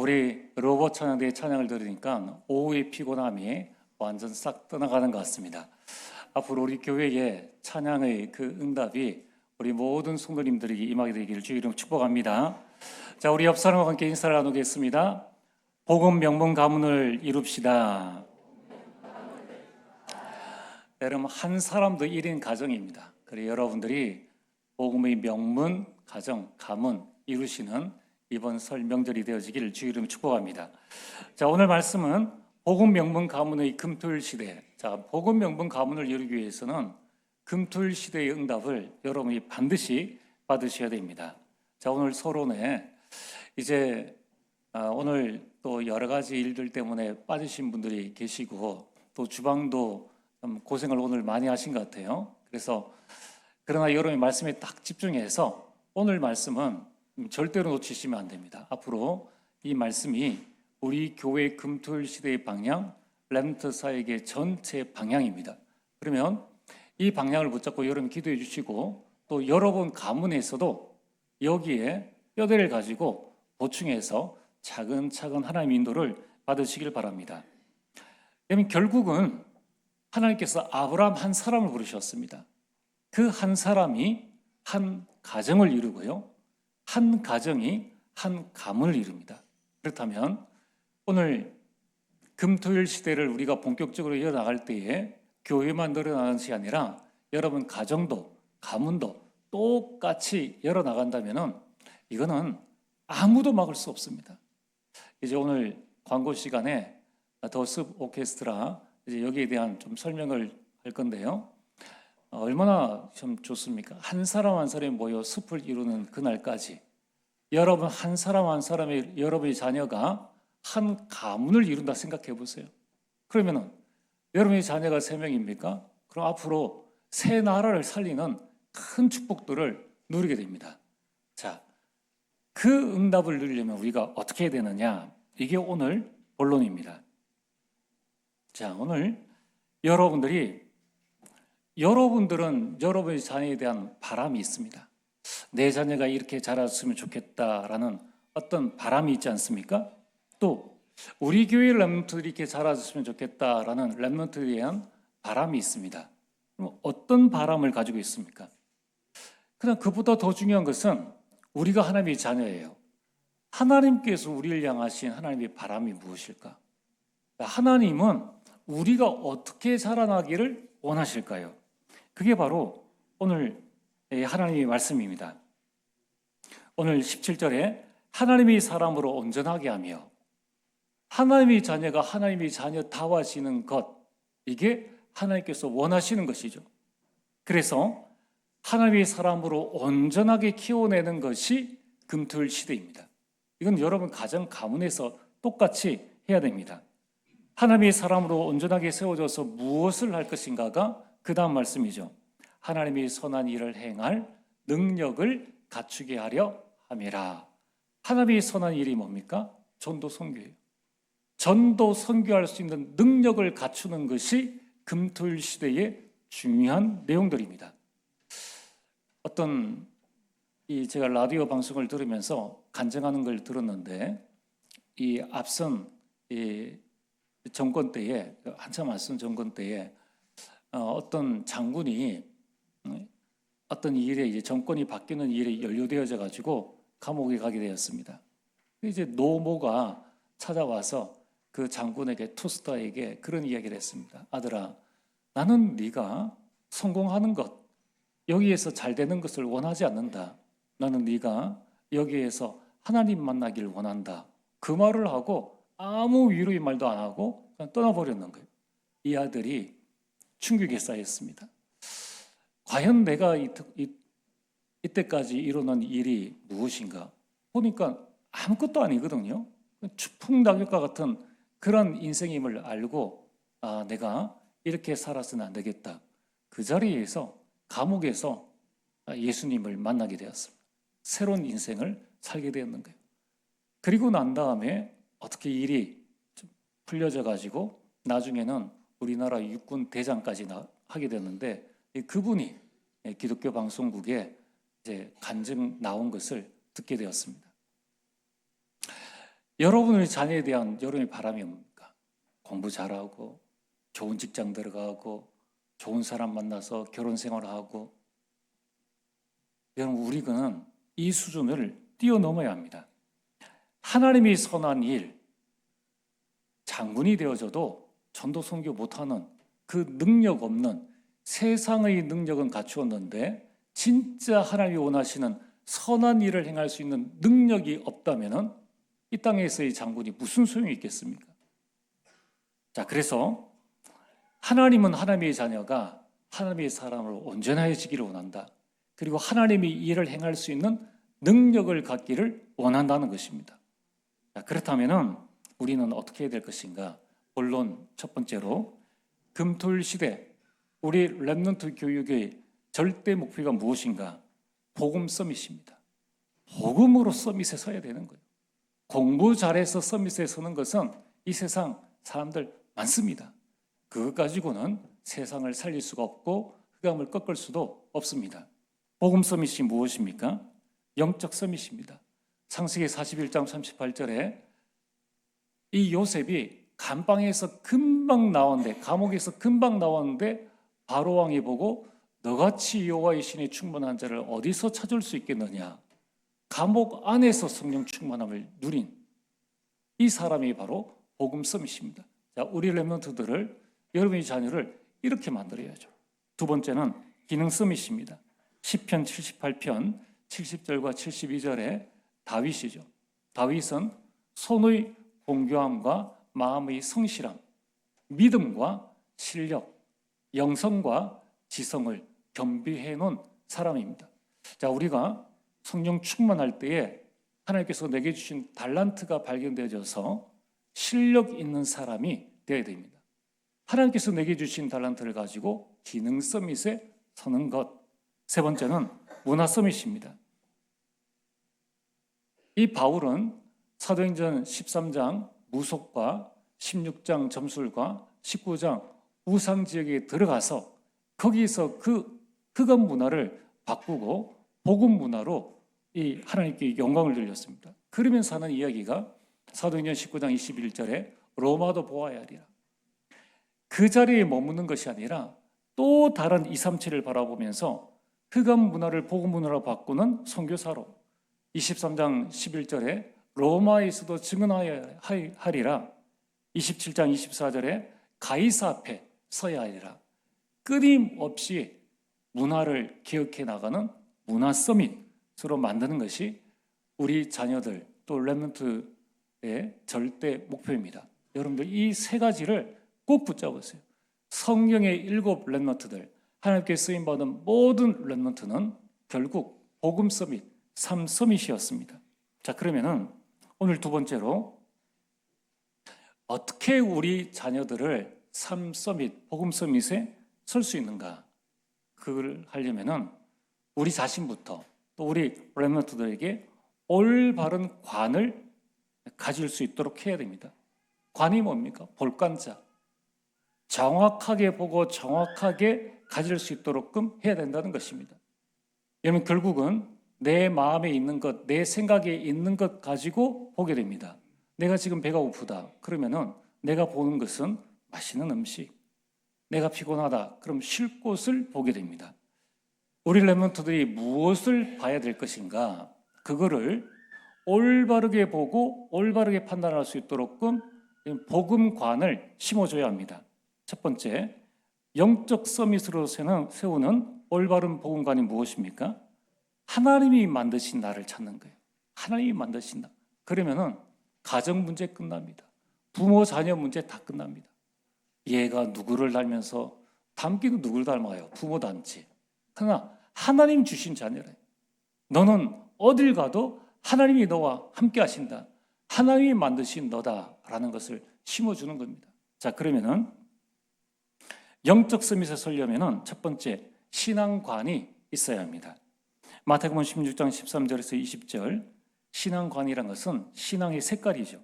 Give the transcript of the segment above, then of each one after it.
우리 로봇 찬양대의 찬양을 들으니까 오후의 피곤함이 완전 싹 떠나가는 것 같습니다. 앞으로 우리 교회의 찬양의 그 응답이 우리 모든 성도님들에게 임하게 되기를 주의 이름으로 축복합니다. 자, 우리 옆 사람과 함께 인사를 나누겠습니다. 복음 명문 가문을 이룹시다. 여러분, 한 사람도 1인 가정입니다. 그래서 여러분들이 복음의 명문 가문 이루시는 이번 설 명절이 되어지기를 주의 이름으로 축복합니다. 자, 오늘 말씀은 복음 명문 가문의 금토일 시대. 자, 복음 명문 가문을 이루기 위해서는 금토일 시대의 응답을 여러분이 반드시 받으셔야 됩니다. 자, 오늘 서론에 이제 오늘 또 여러 가지 일들 때문에 빠지신 분들이 계시고 또 주방도 좀 고생을 오늘 많이 하신 것 같아요. 그래서 그러나 여러분이 말씀에 딱 집중해서 오늘 말씀은 절대로 놓치시면 안 됩니다. 앞으로 이 말씀이 우리 교회 금토일 시대의 방향, 렘넌트 사역의 전체 방향입니다. 그러면 이 방향을 붙잡고 여러분 기도해 주시고 또 여러분 가문에서도 여기에 뼈대를 가지고 보충해서 차근차근 하나님의 인도를 받으시길 바랍니다. 그러면 결국은 하나님께서 아브라함 한 사람을 부르셨습니다. 그 한 사람이 한 가정을 이루고요. 한 가정이 한 가문을 이룹니다. 그렇다면 오늘 금토일 시대를 우리가 본격적으로 이어나갈 때에 교회만 늘어나는 것이 아니라 여러분 가정도 가문도 똑같이 열어나간다면 이거는 아무도 막을 수 없습니다. 이제 오늘 광고 시간에 더 숲 오케스트라 이제 여기에 대한 좀 설명을 할 건데요. 얼마나 좀 좋습니까? 한 사람 한 사람이 모여 숲을 이루는 그날까지 여러분 한 사람 한 사람의 여러분의 자녀가 한 가문을 이룬다 생각해 보세요. 그러면은 여러분의 자녀가 3명입니까? 그럼 앞으로 새 나라를 살리는 큰 축복들을 누리게 됩니다. 자, 그 응답을 누리려면 우리가 어떻게 해야 되느냐? 이게 오늘 본론입니다. 자, 오늘 여러분들은 여러분의 자녀에 대한 바람이 있습니다. 내 자녀가 이렇게 자랐으면 좋겠다라는 어떤 바람이 있지 않습니까? 또 우리 교회 렘넌트들이 이렇게 자랐으면 좋겠다라는 렘넌트에 대한 바람이 있습니다. 그럼 어떤 바람을 가지고 있습니까? 그냥 그보다 더 중요한 것은 우리가 하나님의 자녀예요. 하나님께서 우리를 향하신 하나님의 바람이 무엇일까? 하나님은 우리가 어떻게 자라나기를 원하실까요? 그게 바로 오늘 하나님의 말씀입니다. 오늘 17절에 하나님의 사람으로 온전하게 하며 하나님의 자녀가 하나님의 자녀다워지는 것, 이게 하나님께서 원하시는 것이죠. 그래서 하나님의 사람으로 온전하게 키워내는 것이 금토일 시대입니다. 이건 여러분 가정 가문에서 똑같이 해야 됩니다. 하나님의 사람으로 온전하게 세워져서 무엇을 할 것인가가 그 다음 말씀이죠. 하나님의 선한 일을 행할 능력을 갖추게 하려 함이라. 하나님의 선한 일이 뭡니까? 전도 선교예요. 전도 선교할 수 있는 능력을 갖추는 것이 금토일 시대의 중요한 내용들입니다. 제가 라디오 방송을 들으면서 간증하는 걸 들었는데 이 앞선 정권 때에 한참 앞선 정권 때에 어떤 장군이 어떤 일에 이제 정권이 바뀌는 일에 연루되어져 가지고 감옥에 가게 되었습니다. 이제 노모가 찾아와서 그 장군에게 투스타에게 그런 이야기를 했습니다. 아들아, 나는 네가 성공하는 것, 여기에서 잘 되는 것을 원하지 않는다. 나는 네가 여기에서 하나님 만나기를 원한다. 그 말을 하고 아무 위로의 말도 안 하고 그냥 떠나버렸는 거예요. 이 아들이 충격에 쌓였습니다. 과연 내가 이때까지 이루는 일이 무엇인가? 보니까 아무것도 아니거든요. 추풍낙엽과 같은 그런 인생임을 알고 내가 이렇게 살아서는 안 되겠다. 그 자리에서 감옥에서 예수님을 만나게 되었습니다. 새로운 인생을 살게 되었는 거예요. 그리고 난 다음에 어떻게 일이 풀려져 가지고 나중에는 우리나라 육군 대장까지 하게 됐는데 그분이 기독교 방송국에 이제 간증 나온 것을 듣게 되었습니다. 여러분의 자녀에 대한 여러분의 바람이 뭡니까? 공부 잘하고 좋은 직장 들어가고 좋은 사람 만나서 결혼 생활하고. 여러분, 우리는 이 수준을 뛰어넘어야 합니다. 하나님이 선한 일, 장군이 되어져도 전도 선교 못하는 그 능력 없는, 세상의 능력은 갖추었는데 진짜 하나님이 원하시는 선한 일을 행할 수 있는 능력이 없다면 이 땅에서의 장군이 무슨 소용이 있겠습니까? 자, 그래서 하나님은 하나님의 자녀가 하나님의 사람으로 온전해지기를 원한다. 그리고 하나님이 이 일을 행할 수 있는 능력을 갖기를 원한다는 것입니다. 자, 그렇다면 우리는 어떻게 해야 될 것인가? 본론 첫 번째로, 금토일 시대 우리 렘넌트 교육의 절대 목표가 무엇인가? 복음 서밋입니다. 복음으로 서밋에 서야 되는 거예요. 공부 잘해서 서밋에 서는 것은 이 세상 사람들 많습니다. 그것 가지고는 세상을 살릴 수가 없고 흑암을 꺾을 수도 없습니다. 복음 서밋이 무엇입니까? 영적 서밋입니다. 창세기 41장 38절에 이 요셉이 감방에서 금방 나왔는데, 감옥에서 금방 나왔는데 바로 왕이 보고 너같이 여호와의 신이 충만한 자를 어디서 찾을 수 있겠느냐. 감옥 안에서 성령 충만함을 누린 이 사람이 바로 복음 서밋입니다. 자, 우리 렘넌트들을, 여러분의 자녀를 이렇게 만들어야죠. 두 번째는 기능 서밋입니다. 시편 78편 70절과 72절에 다윗이죠. 다윗은 손의 공교함과 마음의 성실함, 믿음과 실력, 영성과 지성을 겸비해 놓은 사람입니다. 자, 우리가 성령 충만할 때에 하나님께서 내게 주신 달란트가 발견되어져서 실력 있는 사람이 되어야 됩니다. 하나님께서 내게 주신 달란트를 가지고 기능 서밋에 서는 것. 세 번째는 문화 서밋입니다. 이 바울은 사도행전 13장 무속과 16장 점술과 19장 우상 지역에 들어가서 거기서 그 흑암 문화를 바꾸고 복음 문화로 이 하나님께 영광을 돌렸습니다. 그러면서 하는 이야기가 사도행전 19장 21절에 로마도 보아야 하리라. 그 자리에 머무는 것이 아니라 또 다른 237을 바라보면서 흑암 문화를 복음 문화로 바꾸는 선교사로 23장 11절에 로마에서도 증언하여야 하리라. 27장 24절에 가이사 앞에 서야 하리라. 끊임없이 문화를 기억해 나가는 문화 서밋으로 만드는 것이 우리 자녀들 또 렘넌트의 절대 목표입니다. 여러분들 이 세 가지를 꼭 붙잡으세요. 성경의 7 렘넌트들, 하나님께 쓰임받은 모든 렘넌트는 결국 복음 서밋, 삶 서밋이었습니다. 자, 그러면은 오늘 두 번째로 어떻게 우리 자녀들을 삶 서밋, 복음 서밋에 설 수 있는가? 그걸 하려면은 우리 자신부터 또 우리 렘넌트들에게 올바른 관을 가질 수 있도록 해야 됩니다. 관이 뭡니까? 볼관자. 정확하게 보고 정확하게 가질 수 있도록끔 해야 된다는 것입니다. 여러분, 결국은 내 마음에 있는 것, 내 생각에 있는 것 가지고 보게 됩니다. 내가 지금 배가 고프다. 그러면은 내가 보는 것은 맛있는 음식. 내가 피곤하다. 그럼 쉴 곳을 보게 됩니다. 우리 렘넌트들이 무엇을 봐야 될 것인가? 그거를 올바르게 보고 올바르게 판단할 수 있도록끔 복음관을 심어줘야 합니다. 첫 번째, 영적 서밋으로 세우는 올바른 복음관이 무엇입니까? 하나님이 만드신 나를 찾는 거예요. 하나님이 만드신 나. 그러면은 가정 문제 끝납니다. 부모 자녀 문제 다 끝납니다. 얘가 누구를 닮면서 닮기도 누구를 닮아요? 부모 닮지. 그러나 하나님 주신 자녀래. 너는 어딜 가도 하나님이 너와 함께 하신다. 하나님이 만드신 너다라는 것을 심어주는 겁니다. 자, 그러면은 영적 서밋에 서려면은 첫 번째 신앙관이 있어야 합니다. 마태복음 16장 13절에서 20절, 신앙관이란 것은 신앙의 색깔이죠.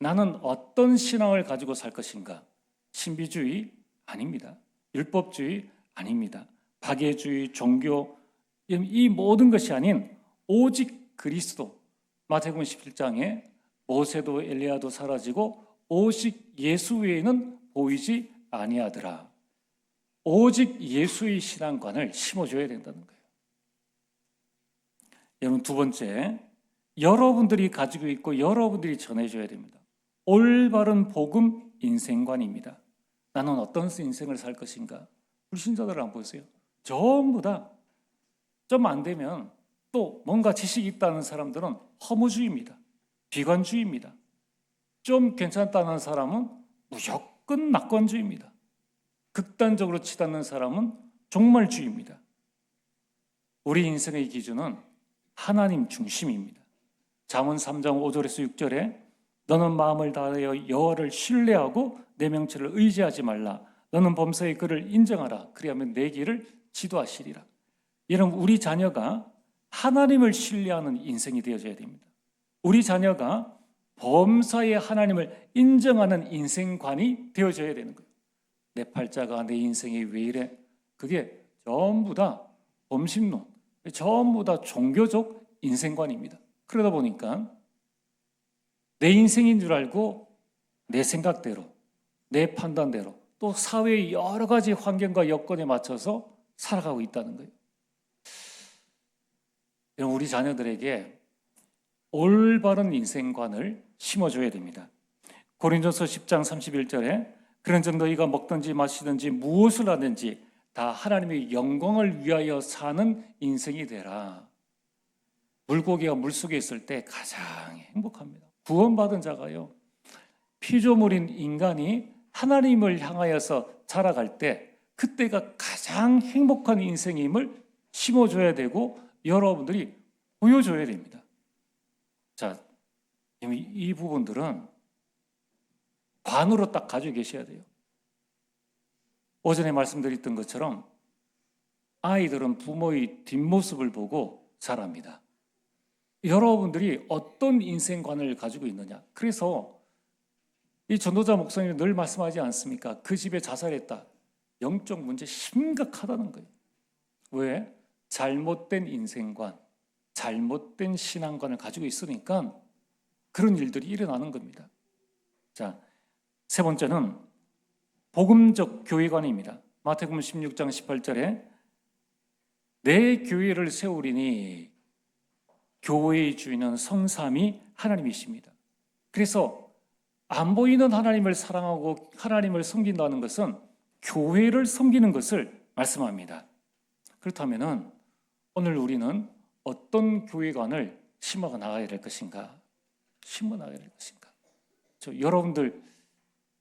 나는 어떤 신앙을 가지고 살 것인가? 신비주의 아닙니다. 율법주의 아닙니다. 박애주의, 종교, 이 모든 것이 아닌 오직 그리스도. 마태복음 17장에 모세도 엘리야도 사라지고 오직 예수 외에는 보이지 아니하더라. 오직 예수의 신앙관을 심어줘야 된다는 거예요. 여러분, 두 번째, 여러분들이 가지고 있고 여러분들이 전해줘야 됩니다. 올바른 복음 인생관입니다. 나는 어떤 인생을 살 것인가? 우리 신자들을 한번 보세요. 전부 다 좀 안 되면 또 뭔가 지식이 있다는 사람들은 허무주의입니다. 비관주의입니다. 좀 괜찮다는 사람은 무조건 낙관주의입니다. 극단적으로 치닫는 사람은 종말주의입니다. 우리 인생의 기준은 하나님 중심입니다. 잠언 3장 5절에서 6절에 너는 마음을 다하여 여호와를 신뢰하고 내 명철을 의지하지 말라. 너는 범사의 그를 인정하라. 그리하면 내 길을 지도하시리라. 여러분, 우리 자녀가 하나님을 신뢰하는 인생이 되어져야 됩니다. 우리 자녀가 범사의 하나님을 인정하는 인생관이 되어져야 되는 거예요. 내 팔자가 내 인생이 왜 이래? 그게 전부 다 범신론, 전부 다 종교적 인생관입니다. 그러다 보니까 내 인생인 줄 알고 내 생각대로, 내 판단대로 또 사회의 여러 가지 환경과 여건에 맞춰서 살아가고 있다는 거예요. 우리 자녀들에게 올바른 인생관을 심어줘야 됩니다. 고린도서 10장 31절에 그런즉 너희가 먹든지 마시든지 무엇을 하든지 다 하나님의 영광을 위하여 사는 인생이 되라. 물고기가 물속에 있을 때 가장 행복합니다. 구원받은 자가요, 피조물인 인간이 하나님을 향하여서 자라갈 때 그때가 가장 행복한 인생임을 심어줘야 되고 여러분들이 보여줘야 됩니다. 자, 이 부분들은 관으로 딱 가지고 계셔야 돼요. 오전에 말씀드렸던 것처럼 아이들은 부모의 뒷모습을 보고 자랍니다. 여러분들이 어떤 인생관을 가지고 있느냐. 그래서 이 전도자 목사님이 늘 말씀하지 않습니까? 그 집에 자살했다. 영적 문제 심각하다는 거예요. 왜? 잘못된 인생관, 잘못된 신앙관을 가지고 있으니까 그런 일들이 일어나는 겁니다. 자, 세 번째는 복음적 교회관입니다. 마태복음 16장 18절에 내 교회를 세우리니 교회의 주인은 성삼위 하나님이십니다. 그래서 안 보이는 하나님을 사랑하고 하나님을 섬긴다는 것은 교회를 섬기는 것을 말씀합니다. 그렇다면 오늘 우리는 어떤 교회관을 심어 나가야 될 것인가? 심어 나가야 될 것인가?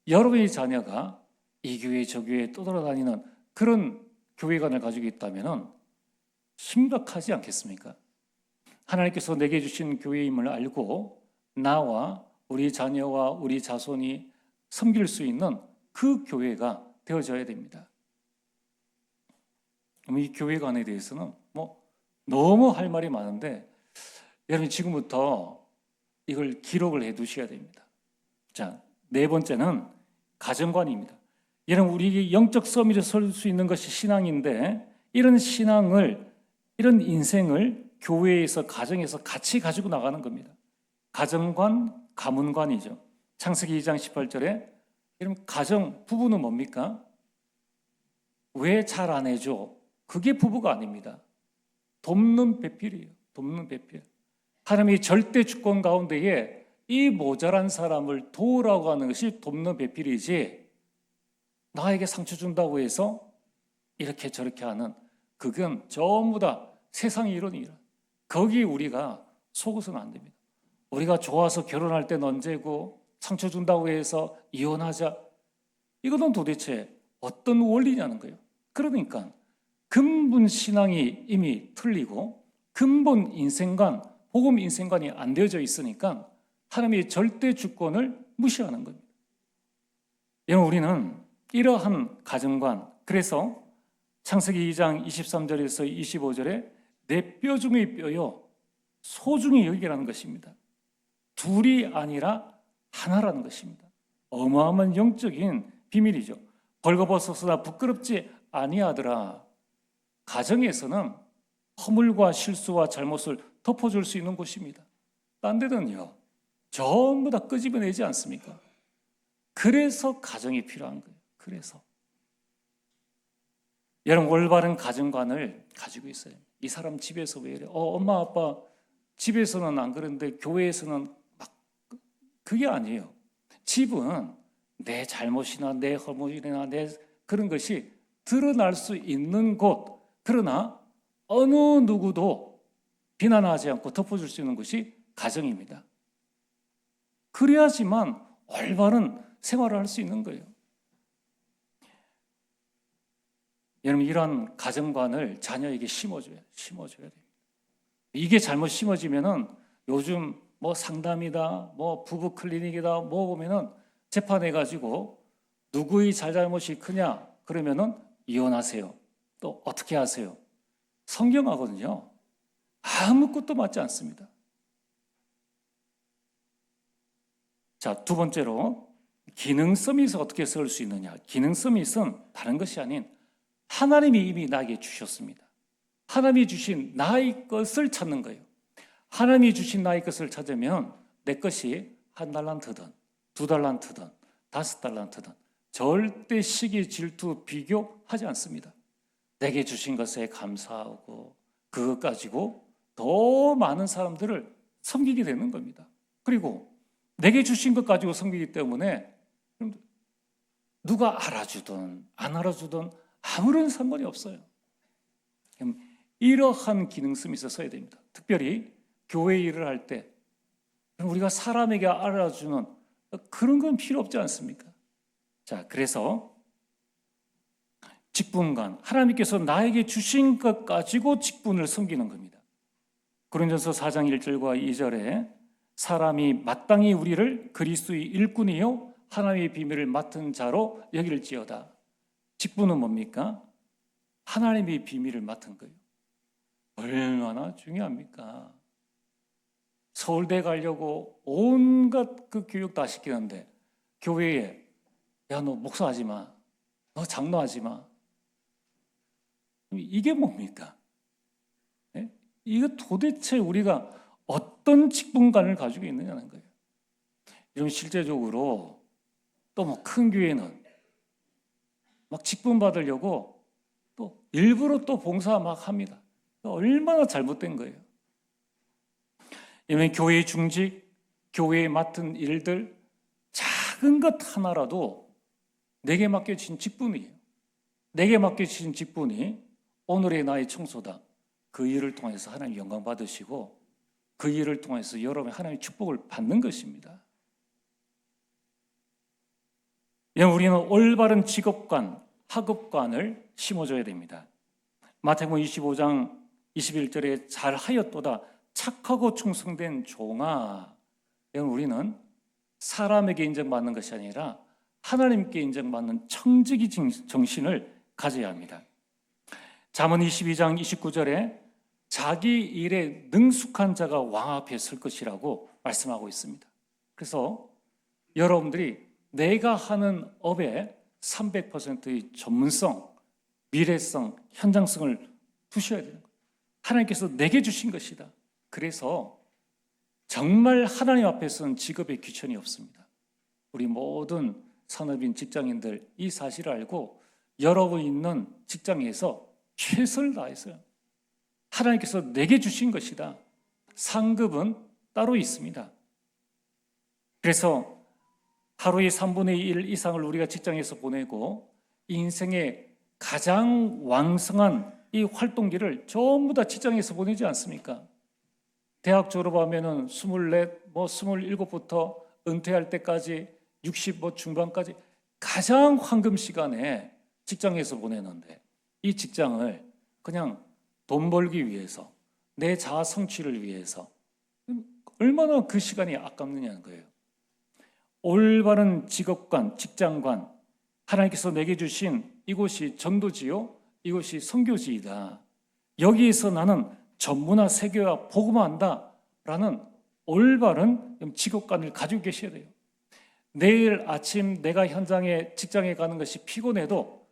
여러분의 자녀가 이 교회 저 교회에 떠돌아다니는 그런 교회관을 가지고 있다면 심각하지 않겠습니까? 하나님께서 내게 주신 교회임을 알고 나와 우리 자녀와 우리 자손이 섬길 수 있는 그 교회가 되어져야 됩니다. 이 교회관에 대해서는 너무 할 말이 많은데 여러분 지금부터 이걸 기록을 해 두셔야 됩니다. 자, 네 번째는 가정관입니다. 여러분, 우리 영적 서밋에 설 수 있는 것이 신앙인데 이런 신앙을, 이런 인생을 교회에서, 가정에서 같이 가지고 나가는 겁니다. 가정관, 가문관이죠. 창세기 2장 18절에 여러분, 가정, 부부는 뭡니까? 왜 잘 안 해줘? 그게 부부가 아닙니다. 돕는 배필이에요. 돕는 배필. 하나님의 절대 주권 가운데에 이 모자란 사람을 도우라고 하는 것이 돕는 배필이지, 나에게 상처 준다고 해서 이렇게 저렇게 하는, 그건 전부 다 세상의 이론이라. 거기에 우리가 속아서는 안 됩니다. 우리가 좋아서 결혼할 땐 언제고 상처 준다고 해서 이혼하자, 이거는 도대체 어떤 원리냐는 거예요. 그러니까 근본 신앙이 이미 틀리고 근본 인생관, 복음 인생관이 안 되어져 있으니까 하나님의 절대 주권을 무시하는 겁니다. 여러분, 우리는 이러한 가정관, 그래서 창세기 2장 23절에서 25절에 내 뼈 중의 뼈요 소중히 여기라는 것입니다. 둘이 아니라 하나라는 것입니다. 어마어마한 영적인 비밀이죠. 벌거벗어서나 부끄럽지 아니하더라. 가정에서는 허물과 실수와 잘못을 덮어줄 수 있는 곳입니다. 딴 데는요, 전부 다 끄집어내지 않습니까? 그래서 가정이 필요한 거예요. 그래서 여러분, 올바른 가정관을 가지고 있어요. 이 사람 집에서 왜 이래? 엄마 아빠 집에서는 안 그런데 교회에서는 막, 그게 아니에요. 집은 내 잘못이나 내 허물이나 내 그런 것이 드러날 수 있는 곳, 그러나 어느 누구도 비난하지 않고 덮어줄 수 있는 것이 가정입니다. 그래야지만 올바른 생활을 할 수 있는 거예요. 여러분, 이런 가정관을 자녀에게 심어줘야 됩니다. 이게 잘못 심어지면은 요즘 뭐 상담이다, 뭐 부부 클리닉이다, 뭐 보면은 재판해가지고 누구의 잘잘못이 크냐 그러면은 이혼하세요. 또 어떻게 하세요? 성경하고는요 아무것도 맞지 않습니다. 자, 두 번째로 기능 서밋을 어떻게 쓸 수 있느냐. 기능 서밋은 다른 것이 아닌 하나님이 이미 나에게 주셨습니다. 하나님이 주신 나의 것을 찾는 거예요. 하나님이 주신 나의 것을 찾으면 내 것이 1달란트든 2달란트든 5달란트든 절대 시기, 질투, 비교하지 않습니다. 내게 주신 것에 감사하고 그것 가지고 더 많은 사람들을 섬기게 되는 겁니다. 그리고 내게 주신 것 가지고 섬기기 때문에 누가 알아주든 안 알아주든 아무런 상관이 없어요. 이러한 기능성이 있어야 됩니다. 특별히 교회 일을 할 때 우리가 사람에게 알아주는 그런 건 필요 없지 않습니까? 자, 그래서 직분간, 하나님께서 나에게 주신 것 가지고 직분을 섬기는 겁니다. 고린도서 4장 1절과 2절에 사람이 마땅히 우리를 그리스도의 일꾼이요 하나님의 비밀을 맡은 자로 여길지어다. 직분은 뭡니까? 하나님의 비밀을 맡은 거예요. 얼마나 중요합니까? 서울대 가려고 온갖 그 교육 다 시키는데 교회에 야, 너 목사하지 마. 너 장로하지 마. 이게 뭡니까? 네? 이거 도대체 우리가 어떤 직분관을 가지고 있느냐는 거예요. 이런 실제적으로 또 뭐 큰 교회는 막 직분 받으려고 또 일부러 또 봉사 막 합니다. 얼마나 잘못된 거예요. 왜냐하면 교회 중직, 교회에 맡은 일들 작은 것 하나라도 내게 맡겨진 직분이에요. 내게 맡겨진 직분이 오늘의 나의 청소다. 그 일을 통해서 하나님 영광 받으시고 그 일을 통해서 여러분의 하나님의 축복을 받는 것입니다. 우리는 올바른 직업관, 학업관을 심어줘야 됩니다. 마태복음 25장 21절에 잘하였도다 착하고 충성된 종아. 우리는 사람에게 인정받는 것이 아니라 하나님께 인정받는 청지기 정신을 가져야 합니다. 잠언 22장 29절에 자기 일에 능숙한 자가 왕 앞에 설 것이라고 말씀하고 있습니다. 그래서 여러분들이 내가 하는 업에 300%의 전문성, 미래성, 현장성을 두셔야 되는 거예요. 하나님께서 내게 주신 것이다. 그래서 정말 하나님 앞에서는 직업에 귀천이 없습니다. 우리 모든 산업인 직장인들 이 사실을 알고 여러분 있는 직장에서 최선을 다했어요. 하나님께서 내게 주신 것이다. 상급은 따로 있습니다. 그래서 하루의 3분의 1 이상을 우리가 직장에서 보내고 인생의 가장 왕성한 이 활동기를 전부 다 직장에서 보내지 않습니까? 대학 졸업하면은 24, 27부터 은퇴할 때까지 60 중반까지 가장 황금 시간에 직장에서 보내는데 이 직장을 그냥 돈 벌기 위해서 내 자아 성취를 위해서 얼마나 그 시간이 아깝느냐는 거예요. 올바른 직업관, 직장관, 하나님께서 내게 주신 이곳이 전도지요, 이곳이 선교지이다. 여기에서 나는 전문화 세계화 복음화한다 라는 올바른 직업관을 가지고 계셔야 돼요. 내일 아침 내가 현장에 직장에 가는 것이 피곤해도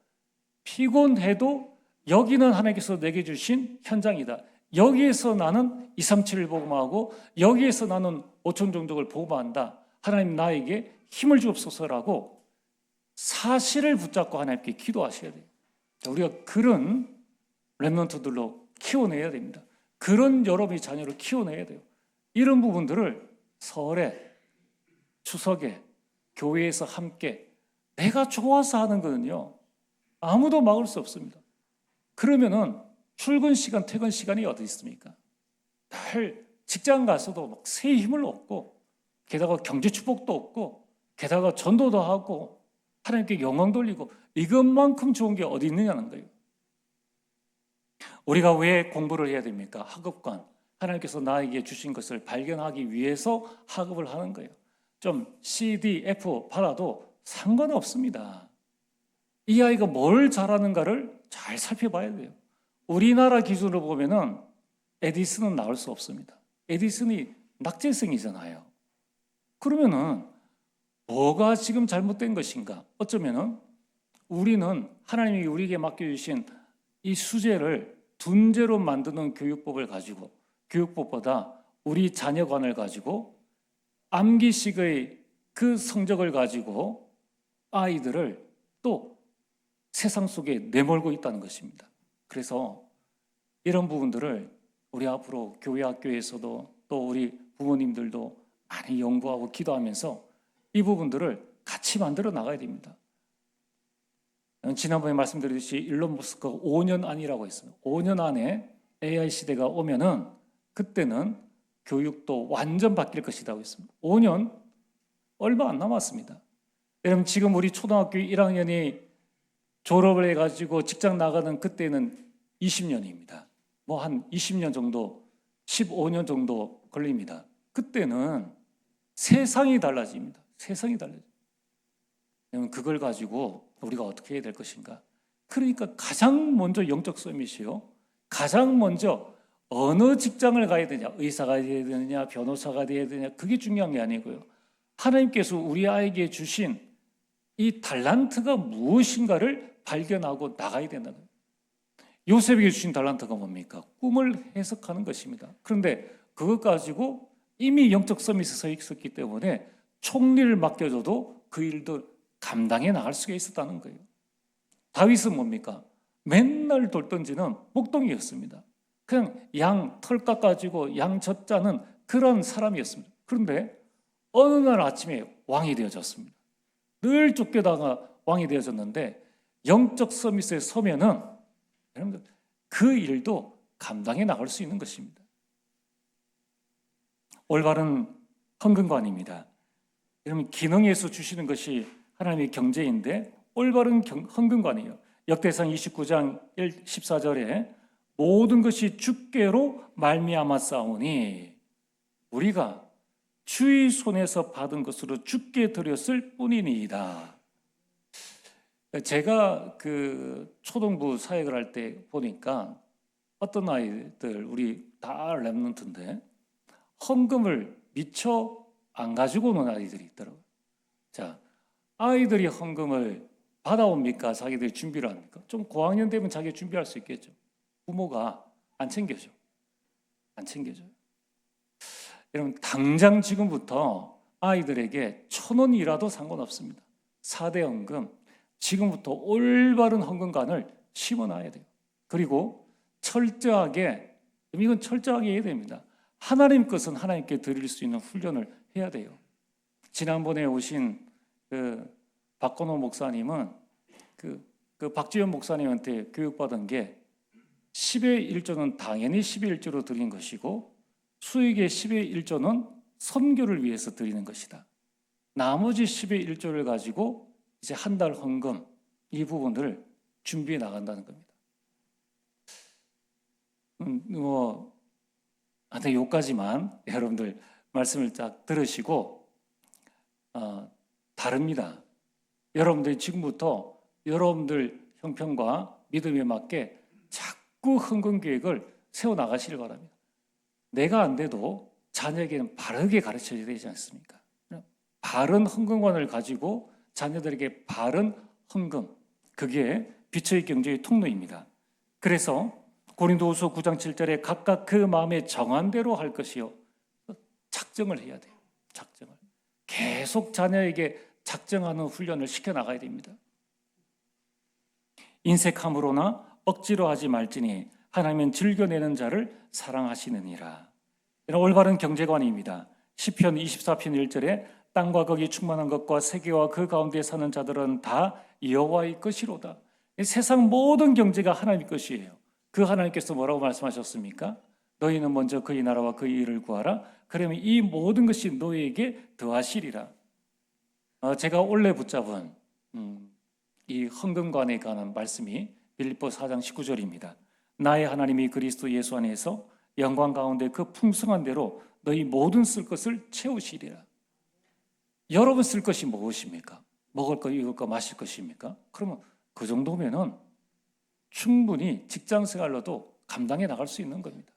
여기는 하나님께서 내게 주신 현장이다. 여기에서 나는 237을 복음하고 여기에서 나는 5천 종족을 복음한다. 하나님 나에게 힘을 주옵소서라고 사실을 붙잡고 하나님께 기도하셔야 돼요. 우리가 그런 렘넌트들로 키워내야 됩니다. 그런 여러분의 자녀를 키워내야 돼요. 이런 부분들을 설에, 추석에, 교회에서 함께 내가 좋아서 하는 거는요, 아무도 막을 수 없습니다. 그러면은 출근 시간, 퇴근 시간이 어디 있습니까? 늘 직장 가서도 막 새 힘을 얻고, 게다가 경제 축복도 얻고, 게다가 전도도 하고, 하나님께 영광 돌리고, 이것만큼 좋은 게 어디 있느냐는 거예요. 우리가 왜 공부를 해야 됩니까? 학업관. 하나님께서 나에게 주신 것을 발견하기 위해서 학업을 하는 거예요. 좀 C, D, F 받아도 상관없습니다. 이 아이가 뭘 잘하는가를 잘 살펴봐야 돼요. 우리나라 기준으로 보면은 에디슨은 나올 수 없습니다. 에디슨이 낙제생이잖아요. 그러면은 뭐가 지금 잘못된 것인가? 어쩌면은 우리는 하나님이 우리에게 맡겨주신 이 수제를 둔제로 만드는 교육법을 가지고, 교육법보다 우리 자녀관을 가지고 암기식의 그 성적을 가지고 아이들을 또 세상 속에 내몰고 있다는 것입니다. 그래서 이런 부분들을 우리 앞으로 교회 학교에서도 또 우리 부모님들도 많이 연구하고 기도하면서 이 부분들을 같이 만들어 나가야 됩니다. 지난번에 말씀드렸듯이 일론 머스크가 5년 안이라고 했습니다. 5년 안에 AI 시대가 오면은 그때는 교육도 완전 바뀔 것이라고 했습니다. 5년 얼마 안 남았습니다. 여러분 지금 우리 초등학교 1학년이 졸업을 해가지고 직장 나가는 그때는 20년입니다. 뭐 한 20년 정도, 15년 정도 걸립니다. 그때는 세상이 달라집니다. 세상이 달라집니다. 그걸 가지고 우리가 어떻게 해야 될 것인가? 그러니까 가장 먼저 영적 서밋이요. 가장 먼저 어느 직장을 가야 되냐? 의사가 되어야 되느냐? 변호사가 되어야 되느냐? 그게 중요한 게 아니고요. 하나님께서 우리 아이에게 주신 이 달란트가 무엇인가를 발견하고 나가야 된다는 거예요. 요셉에게 주신 달란트가 뭡니까? 꿈을 해석하는 것입니다. 그런데 그것 가지고 이미 영적 서밋에 서 있었기 때문에 총리를 맡겨줘도 그 일도 감당해 나갈 수가 있었다는 거예요. 다윗은 뭡니까? 맨날 돌 던지는 목동이었습니다. 그냥 양 털 깎아가지고 양 젖자는 그런 사람이었습니다. 그런데 어느 날 아침에 왕이 되어졌습니다. 늘 쫓겨다가 왕이 되어졌는데 영적 서밋에 서면은 여러분들 그 일도 감당해 나갈 수 있는 것입니다. 올바른 헌금관입니다. 여러분 기능에서 주시는 것이 하나님의 경제인데 올바른 헌금관이에요. 역대상 29장 14절에 모든 것이 주께로 말미암아 싸우니 우리가 주의 손에서 받은 것으로 주께 드렸을 뿐이니이다. 제가 그 초등부 사역을 할 때 보니까 어떤 아이들 우리 다 랩런트인데 헌금을 미처 안 가지고 오는 아이들이 있더라고요. 자, 아이들이 헌금을 받아옵니까? 자기들이 준비를 합니까? 좀 고학년 되면 자기 준비할 수 있겠죠. 부모가 안 챙겨줘. 안 챙겨줘요. 여러분 당장 지금부터 아이들에게 1,000원이라도 상관없습니다. 4대 헌금 지금부터 올바른 헌금관을 심어놔야 돼요. 그리고 철저하게 이건 철저하게 해야 됩니다. 하나님 것은 하나님께 드릴 수 있는 훈련을 해야 돼요. 지난번에 오신 그 박건호 목사님은 그 박지현 목사님한테 교육받은 게 10의 1조는 당연히 10의 1조로 드리는 것이고 수익의 10의 1조는 선교를 위해서 드리는 것이다. 나머지 10의 1조를 가지고 이제 한 달 헌금 이 부분을 준비해 나간다는 겁니다. 하여튼 여기까지만 여러분들 말씀을 딱 들으시고 다릅니다. 여러분들이 지금부터 여러분들 형편과 믿음에 맞게 자꾸 헌금 계획을 세워나가시길 바랍니다. 내가 안 돼도 자녀에게는 바르게 가르쳐야 되지 않습니까? 바른 헌금관을 가지고 자녀들에게 바른 헌금, 그게 빛의 경제의 통로입니다. 그래서 고린도후서 9장 7절에 각각 그 마음에 정한 대로 할 것이요. 작정을 해야 돼요. 작정을. 계속 자녀에게 작정하는 훈련을 시켜나가야 됩니다. 인색함으로나 억지로 하지 말지니 하나님은 즐겨내는 자를 사랑하시느니라. 이런 올바른 경제관입니다. 시편 24편 1절에 땅과 거기 충만한 것과 세계와 그 가운데 사는 자들은 다 여호와의 것이로다. 세상 모든 경제가 하나님의 것이에요. 그 하나님께서 뭐라고 말씀하셨습니까? 너희는 먼저 그의 나라와 그의 일을 구하라. 그러면 이 모든 것이 너희에게 더하시리라. 제가 원래 붙잡은 이 헌금관에 관한 말씀이 빌립보 4장 19절입니다. 나의 하나님이 그리스도 예수 안에서 영광 가운데 그 풍성한 대로 너희 모든 쓸 것을 채우시리라. 여러분 쓸 것이 무엇입니까? 먹을 거, 입을 거, 마실 것입니까? 그러면 그 정도면은 충분히 직장 생활로도 감당해 나갈 수 있는 겁니다.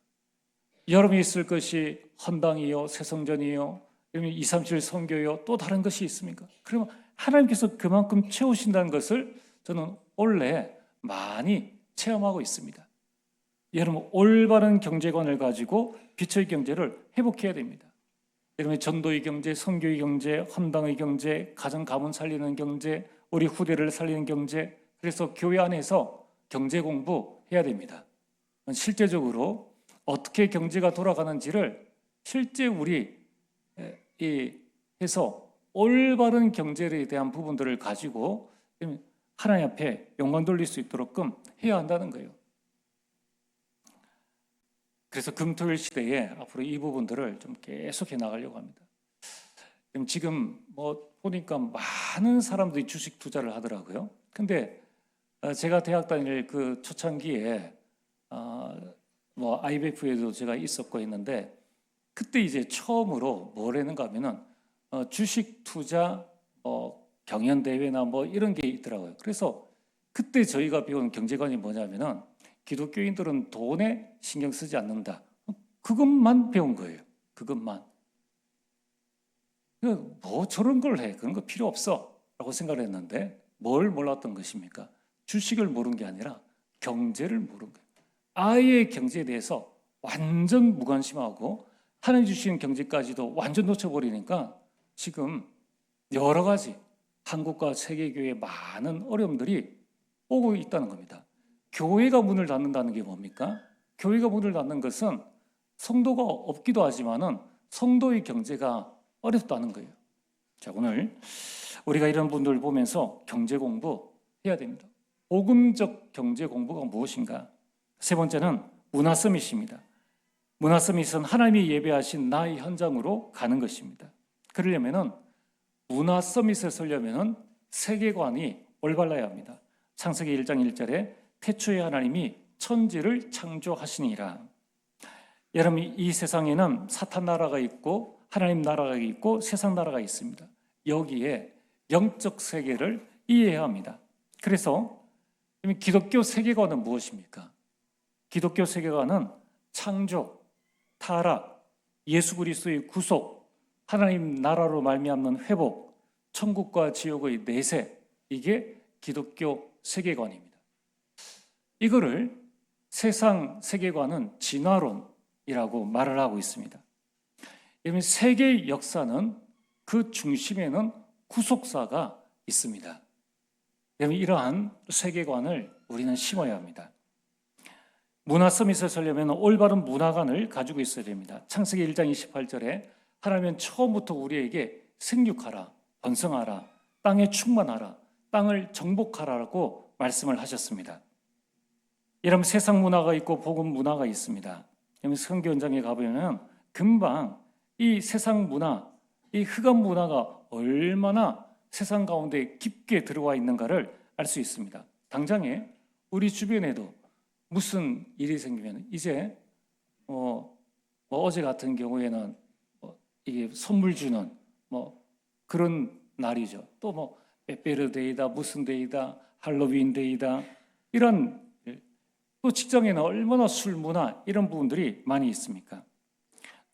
여러분이 쓸 것이 헌당이요, 새성전이요, 237 선교요, 또 다른 것이 있습니까? 그러면 하나님께서 그만큼 채우신다는 것을 저는 원래 많이 체험하고 있습니다. 여러분 올바른 경제관을 가지고 빛의 경제를 회복해야 됩니다. 여러분 전도의 경제, 선교의 경제, 헌당의 경제, 가정 가문 살리는 경제, 우리 후대를 살리는 경제, 그래서 교회 안에서 경제 공부해야 됩니다. 실제적으로 어떻게 경제가 돌아가는지를 실제 우리 해서 올바른 경제에 대한 부분들을 가지고 하나님 앞에 영광 돌릴 수 있도록끔 해야 한다는 거예요. 그래서 금토일 시대에 앞으로 이 부분들을 좀 계속해 나가려고 합니다. 지금 뭐 보니까 많은 사람들이 주식 투자를 하더라고요. 근데 제가 대학 다닐 그 초창기에 뭐 IMF에도 제가 있었고 했는데 그때 이제 처음으로 뭘 했는가 하면은 주식 투자 경연 대회나 뭐 이런 게 있더라고요. 그래서 그때 저희가 배운 경제관이 뭐냐면은 기독교인들은 돈에 신경 쓰지 않는다. 그것만 배운 거예요. 그것만. 뭐 저런 걸 해. 그런 거 필요 없어. 라고 생각을 했는데 뭘 몰랐던 것입니까? 주식을 모르는 게 아니라 경제를 모르는 거예요. 아예 경제에 대해서 완전 무관심하고 하나님 주시는 경제까지도 완전 놓쳐버리니까 지금 여러 가지 한국과 세계교회에 많은 어려움들이 오고 있다는 겁니다. 교회가 문을 닫는다는 게 뭡니까? 교회가 문을 닫는 것은 성도가 없기도 하지만은 성도의 경제가 어렵다는 거예요. 자, 오늘 우리가 이런 분들을 보면서 경제 공부해야 됩니다. 복음적 경제 공부가 무엇인가? 세 번째는 문화 서밋입니다. 문화 서밋은 하나님이 예배하신 나의 현장으로 가는 것입니다. 그러려면은 문화 서밋을 설려면은 세계관이 올바라야 합니다. 창세기 1장 1절에 태초에 하나님이 천지를 창조하시니라. 여러분 이 세상에는 사탄 나라가 있고 하나님 나라가 있고 세상 나라가 있습니다. 여기에 영적 세계를 이해해야 합니다. 그래서 기독교 세계관은 무엇입니까? 기독교 세계관은 창조, 타락, 예수 그리스도의 구속, 하나님 나라로 말미암는 회복, 천국과 지옥의 내세, 이게 기독교 세계관입니다. 이거를 세상 세계관은 진화론이라고 말을 하고 있습니다. 여러분 세계의 역사는 그 중심에는 구속사가 있습니다. 여러분 이러한 세계관을 우리는 심어야 합니다. 문화 서밋을 설려면 올바른 문화관을 가지고 있어야 됩니다. 창세기 1장 28절에 하나님은 처음부터 우리에게 생육하라, 번성하라, 땅에 충만하라, 땅을 정복하라고 말씀을 하셨습니다. 여러분 세상 문화가 있고 복음 문화가 있습니다. 여러분 선교 현장에 가보면 금방 이 세상 문화, 이 흑암 문화가 얼마나 세상 가운데 깊게 들어와 있는가를 알 수 있습니다. 당장에 우리 주변에도 무슨 일이 생기면 이제 어제 같은 경우에는 이게 선물 주는 그런 날이죠. 또 빼빼르데이다, 무슨 데이다, 할로윈 데이다 이런 또 직장에는 얼마나 술 문화 이런 부분들이 많이 있습니까?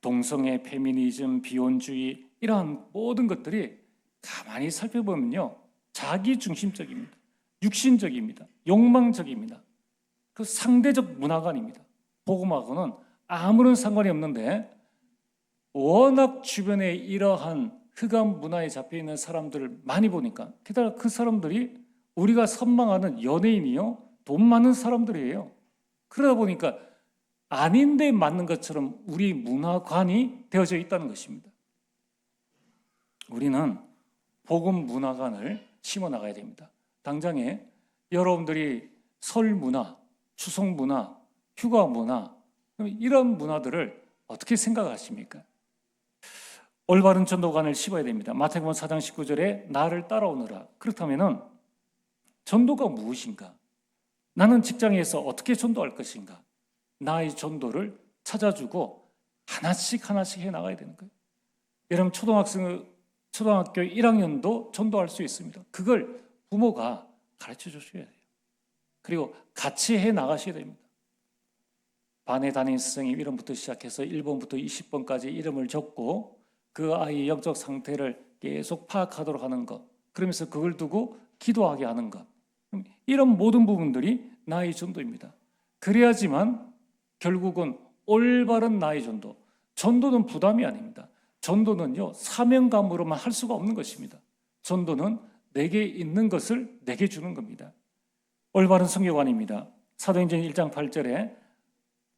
동성애, 페미니즘, 비혼주의 이러한 모든 것들이 가만히 살펴보면요 자기 중심적입니다. 육신적입니다. 욕망적입니다. 그 상대적 문화관입니다. 복음하고는 아무런 상관이 없는데 워낙 주변에 이러한 흑암 문화에 잡혀 있는 사람들을 많이 보니까, 게다가 그 사람들이 우리가 선망하는 연예인이요, 돈 많은 사람들이에요. 그러다 보니까 아닌데 맞는 것처럼 우리 문화관이 되어져 있다는 것입니다. 우리는 복음 문화관을 심어 나가야 됩니다. 당장에 여러분들이 설 문화, 추석 문화, 휴가 문화, 이런 문화들을 어떻게 생각하십니까? 올바른 전도관을 심어야 됩니다. 마태복음 4장 19절에 나를 따라오너라. 그렇다면은 전도가 무엇인가? 나는 직장에서 어떻게 전도할 것인가? 나의 전도를 찾아주고 하나씩 하나씩 해 나가야 되는 거예요. 여러분 초등학교 1학년도 전도할 수 있습니다. 그걸 부모가 가르쳐 주셔야 돼요. 그리고 같이 해 나가셔야 됩니다. 반에 담임 선생님 이름부터 시작해서 1번부터 20번까지 이름을 적고 그 아이의 영적 상태를 계속 파악하도록 하는 것, 그러면서 그걸 두고 기도하게 하는 것, 이런 모든 부분들이 나의 전도입니다. 그래야지만 결국은 올바른 나의 전도, 전도는 부담이 아닙니다. 전도는요, 사명감으로만 할 수가 없는 것입니다. 전도는 내게 있는 것을 내게 주는 겁니다. 올바른 선교관입니다. 사도행전 1장 8절에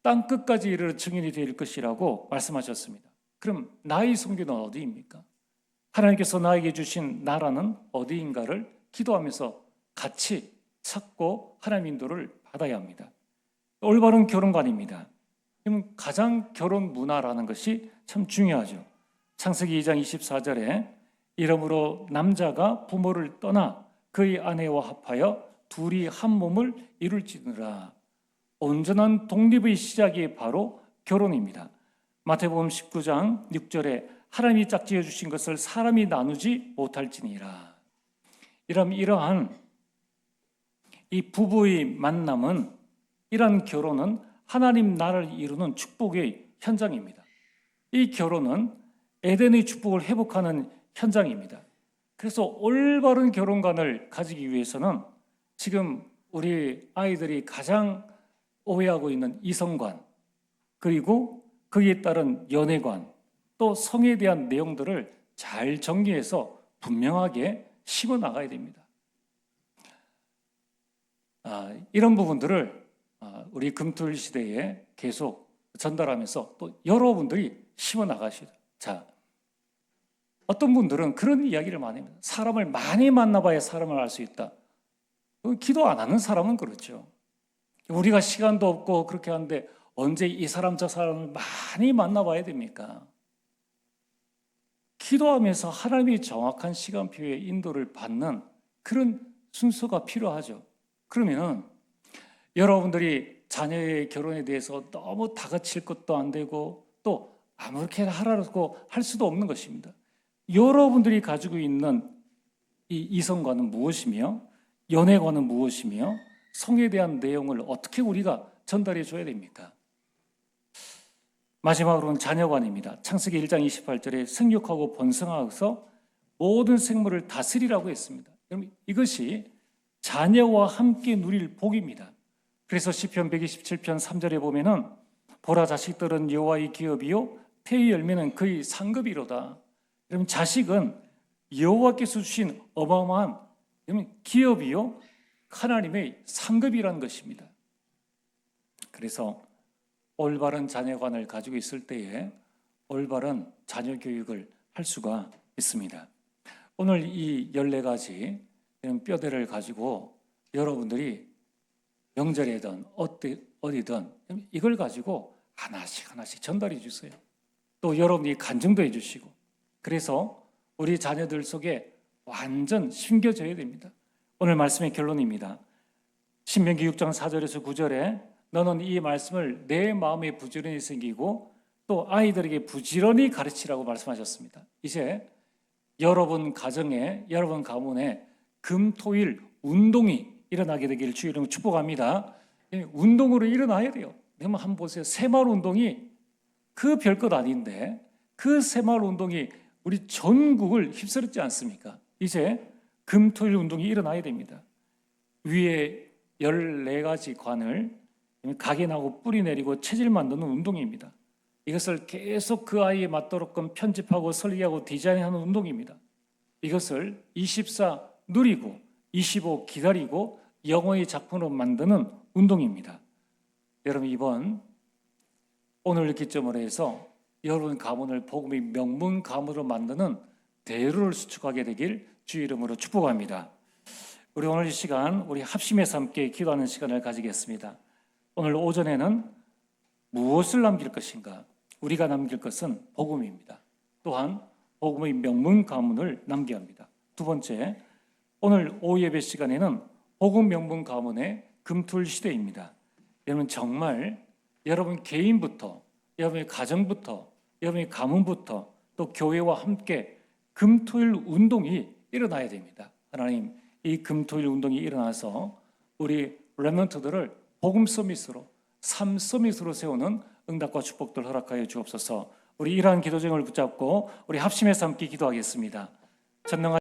땅 끝까지 이르러 증인이 될 것이라고 말씀하셨습니다. 그럼 나의 선교는 어디입니까? 하나님께서 나에게 주신 나라는 어디인가를 기도하면서 같이 찾고 하나님 인도를 받아야 합니다. 올바른 결혼관입니다. 그럼 가장 결혼 문화라는 것이 참 중요하죠. 창세기 2장 24절에 이러므로 남자가 부모를 떠나 그의 아내와 합하여 둘이 한 몸을 이룰지니라. 온전한 독립의 시작이 바로 결혼입니다. 마태복음 19장 6절에 하나님이 짝지어 주신 것을 사람이 나누지 못할지니라. 이러한 이 부부의 만남은, 이러한 결혼은 하나님 나라를 이루는 축복의 현장입니다. 이 결혼은 에덴의 축복을 회복하는 현장입니다. 그래서 올바른 결혼관을 가지기 위해서는 지금 우리 아이들이 가장 오해하고 있는 이성관, 그리고 거기에 따른 연애관, 또 성에 대한 내용들을 잘 정리해서 분명하게 심어 나가야 됩니다. 이런 부분들을 우리 금토일 시대에 계속 전달하면서 또 여러분들이 심어 나가시죠. 자, 어떤 분들은 그런 이야기를 많이 합니다. 사람을 많이 만나봐야 사람을 알 수 있다. 기도 안 하는 사람은 그렇죠. 우리가 시간도 없고 그렇게 하는데 언제 이 사람 저 사람을 많이 만나봐야 됩니까? 기도하면서 하나님의 정확한 시간표에 인도를 받는 그런 순서가 필요하죠. 그러면은 여러분들이 자녀의 결혼에 대해서 너무 다그칠 것도 안 되고 또 아무렇게나 하라고 할 수도 없는 것입니다. 여러분들이 가지고 있는 이 이성관은 무엇이며 연애관은 무엇이며 성에 대한 내용을 어떻게 우리가 전달해 줘야 됩니까? 마지막으로는 자녀관입니다. 창세기 1장 28절에 생육하고 번성하여서 모든 생물을 다스리라고 했습니다. 여러분, 이것이 자녀와 함께 누릴 복입니다. 그래서 시편 127편 3절에 보면은 보라 자식들은 여호와의 기업이요 태의 열매는 그의 상급이로다. 여러분, 자식은 여호와께서 주신 어마어마한 기업이요 하나님의 상급이라는 것입니다. 그래서 올바른 자녀관을 가지고 있을 때에 올바른 자녀 교육을 할 수가 있습니다. 오늘 이 14가지 이런 뼈대를 가지고 여러분들이 명절이든 어디든 이걸 가지고 하나씩 전달해 주세요. 또 여러분이 간증도 해 주시고, 그래서 우리 자녀들 속에 완전 심겨져야 됩니다. 오늘 말씀의 결론입니다. 신명기 6장 4절에서 9절에 너는 이 말씀을 내 마음에 부지런히 새기고 또 아이들에게 부지런히 가르치라고 말씀하셨습니다. 이제 여러분 가정에, 여러분 가문에 금토일 운동이 일어나게 되기를 주의 이름으로 축복합니다. 운동으로 일어나야 돼요. 여러분 한번 보세요. 새마을 운동이 그 별것 아닌데 그 새마을 운동이 우리 전국을 휩쓸었지 않습니까? 이제 금토일 운동이 일어나야 됩니다. 위에 14가지 관을 각인하고 뿌리 내리고 체질 만드는 운동입니다. 이것을 계속 그 아이에 맞도록끔 편집하고 설계하고 디자인하는 운동입니다. 이것을 24 누리고 25 기다리고 영어의 작품으로 만드는 운동입니다. 여러분, 이번 오늘 기점으로 해서 여러분 가문을 복음의 명문 가문으로 만드는 대로를 수축하게 되길 주의 이름으로 축복합니다. 우리 오늘 이 시간 우리 합심해서 함께 기도하는 시간을 가지겠습니다. 오늘 오전에는 무엇을 남길 것인가? 우리가 남길 것은 복음입니다. 또한 복음의 명문 가문을 남겨야 합니다. 두 번째, 오늘 오후 예배 시간에는 복음 명문 가문의 금토일 시대입니다. 여러분, 정말 여러분 개인부터, 여러분의 가정부터, 여러분의 가문부터 또 교회와 함께 금토일 운동이 일어나야 됩니다. 하나님, 이 금토일 운동이 일어나서 우리 렘넌트들을 복음 서밋으로, 삶 서밋으로 세우는 응답과 축복들 허락하여 주옵소서. 우리 이러한 기도정을 붙잡고 우리 합심해서 함께 기도하겠습니다. 전능하신